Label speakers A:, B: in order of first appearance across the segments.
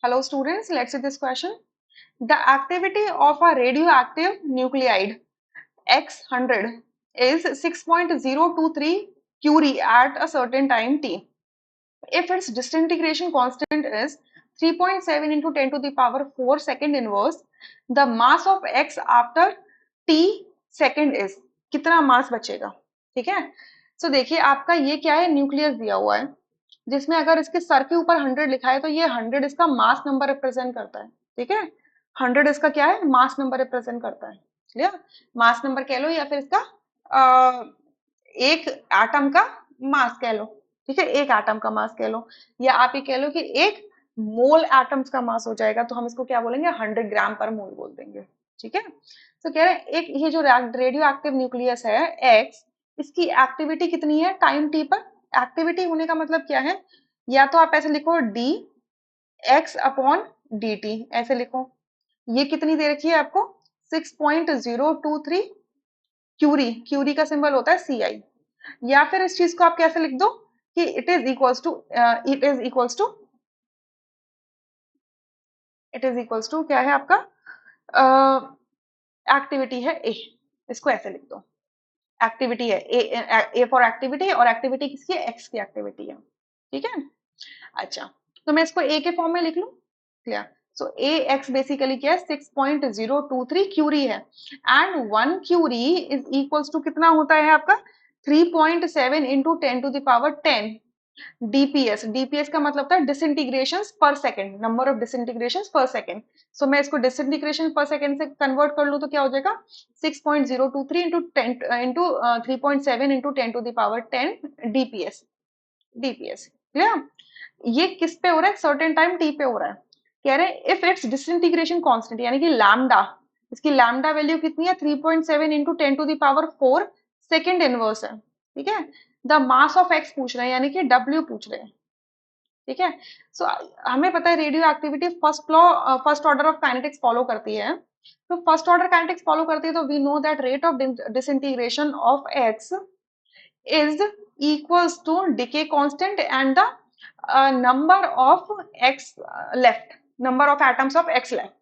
A: Hello students, let's see this question. The activity of a radioactive nuclide X100 is 6.023 curie at a certain time t. If its disintegration constant is 3.7 into 10 to the power 4 second inverse, the mass of X after t second is, कितना मास बचेगा? ठीक है, सो देखिए आपका ये क्या है, nucleus दिया हुआ है जिसमें अगर इसके सर के ऊपर 100 लिखा है तो ये 100 इसका मास नंबर रिप्रेजेंट करता है। ठीक है, 100 इसका क्या है, मास नंबर रिप्रेजेंट करता है। क्लियर, मास नंबर कह लो या फिर इसका एक एटम का मास कह लो। ठीक है, एक एटम का मास कह लो, या आप ये कह लो कि एक मोल एटम्स का मास हो जाएगा, तो हम इसको क्या बोलेंगे, 100 ग्राम पर मोल बोल देंगे। ठीक है, तो कह रहे हैं एक ये जो रेडियो एक्टिव न्यूक्लियस है एक्स, इसकी एक्टिविटी कितनी है टाइम टी पर। एक्टिविटी होने का मतलब क्या है, या तो आप ऐसे लिखो D X upon D T, ऐसे लिखो। ये कितनी दे रखी है आपको, 6.023 क्यूरी, क्यूरी का सिंबल होता है सी आई। या फिर इस चीज को आप कैसे लिख दो कि इट इज इक्वल्स टू क्या है आपका, एक्टिविटी है ए, इसको ऐसे लिख दो। एक्टिविटी है ए फॉर एक्टिविटी, और एक्टिविटी किसकी है, एक्स की एक्टिविटी है। ठीक है, अच्छा, तो मैं इसको ए के फॉर्म में लिख लूं। Clear, so A X basically क्या है, 6.023 क्यूरी है, and 1 curie is equals to कितना होता है आपका, 3.7 into 10 to the power 10 DPS. DPS का मतलब होता है disintegration per second, number of disintegration per second. So मैं इसको डिसइंटीग्रेशन पर सेकंड से कन्वर्ट कर लूं तो क्या हो जाएगा, 6.023 into 10 into 3.7 into 10 to the power 10 DPS. DPS clear, ये किस पे हो रहा है, सर्टेन टाइम टी पे हो रहा है। कह रहे हैं इफ इट्स डिसइंटीग्रेशन कांस्टेंट यानी कि लैम्डा, इसकी लैम्डा वैल्यू कितनी है, 3.7 into 10 to the power 4 second inverse है। ठीक है, द मास ऑफ एक्स पूछ रहे हैं यानी कि डब्ल्यू पूछ रहे हैं। ठीक है, सो हमें पता है radio activity first law, first order of kinetics follow करती है। तो फर्स्ट ऑर्डर काइनेटिक्स फॉलो करती है तो we know that rate of disintegration of X is equals to decay constant and the number of x left, number of atoms of x left।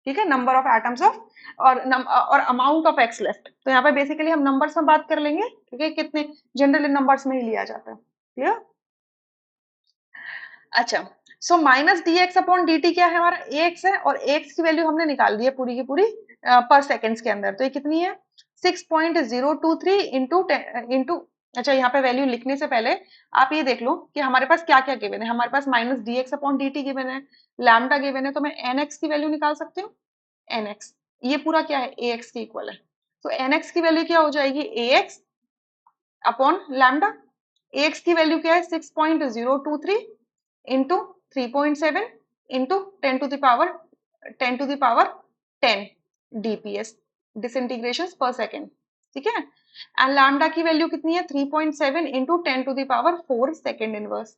A: ठीक है, number of atoms of और amount of x left. तो यहाँ पे basically हम numbers में बात कर लेंगे। ठीक है, कितने जनरली नंबर्स में ही लिया जाता है। क्लियर, अच्छा, so minus D X upon D T क्या है हमारा, ए एक्स है, और ए एक्स की वैल्यू हमने निकाल दी है पूरी की पूरी पर सेकेंड्स के अंदर। तो ये कितनी है, 6.023 इंटू, अच्छा यहाँ पे वैल्यू लिखने से पहले आप ये देख लो कि हमारे पास क्या क्या गिवन है। हमारे पास minus D X upon D T given है, लैम्डा गिवन है, तो मैं एन एक्स की वैल्यू निकाल सकती हूँ। एन एक्स ये पूरा क्या है, ए एक्स के इक्वल है। तो एन एक्स की वैल्यू क्या हो जाएगी, A X upon lambda. A X की वैल्यू क्या है, 6.023 into 3.7 into 10 to the power 10 to the power 10 DPS, disintegration per second. ठीक है, एंड लैम्डा की वैल्यू कितनी है, 3.7 into 10 to the power 4 second inverse.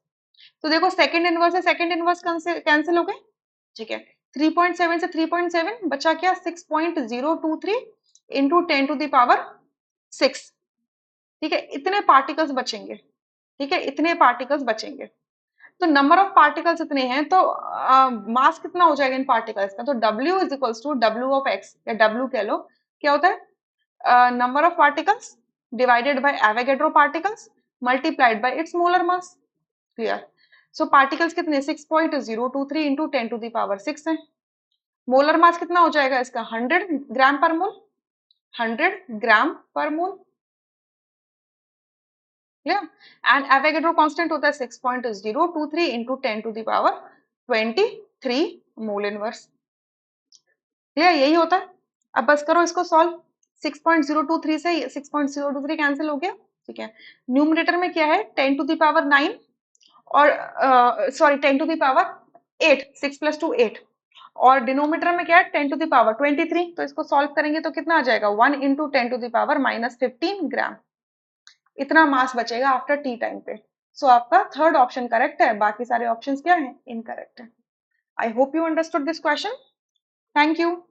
A: तो देखो सेकेंड इनवर्स से सेकेंड इनवर्स कैंसिल हो गए। ठीक है, 3.7 से 3.7 बचा क्या, 6.023 इंटू 10 टू दावर 6। ठीक है, इतने पार्टिकल्स बचेंगे। ठीक है, इतने पार्टिकल्स बचेंगे। तो नंबर ऑफ पार्टिकल्स इतने हैं, तो मास कितना हो जाएगा इन पार्टिकल्स का, तो W is equals to W of X, या W कह लो। क्या होता है, number of particles divided by Avogadro particles multiplied by its molar mass. Clear, so particles कितने, 6.023 इंटू 10 टू दावर 6 है। मोलर मास कितना हो जाएगा इसका, 100 gram per mole, 100 gram per mole. Clear, and Avogadro constant होता है 6.023 into 10 to the power 23 mole inverse. Clear, यही होता है। अब बस करो इसको सॉल्व। 6.023 से 6.023 कैंसिल हो गया। ठीक है, न्यूमरेटर में क्या है, 10 टू दावर 9 और सॉरी 10 टू दावर 8, 6 प्लस 2 8, और डिनोमीटर में क्या है, 10 टू दावर 23। तो इसको सॉल्व करेंगे तो कितना आ जाएगा, 1 इंटू 10 टू दावर माइनस 15 ग्राम। इतना मास बचेगा आफ्टर टी टाइम पे। सो आपका थर्ड ऑप्शन करेक्ट है, बाकी सारे ऑप्शंस क्या हैं, इनकरेक्ट है। I hope you understood this question. Thank you.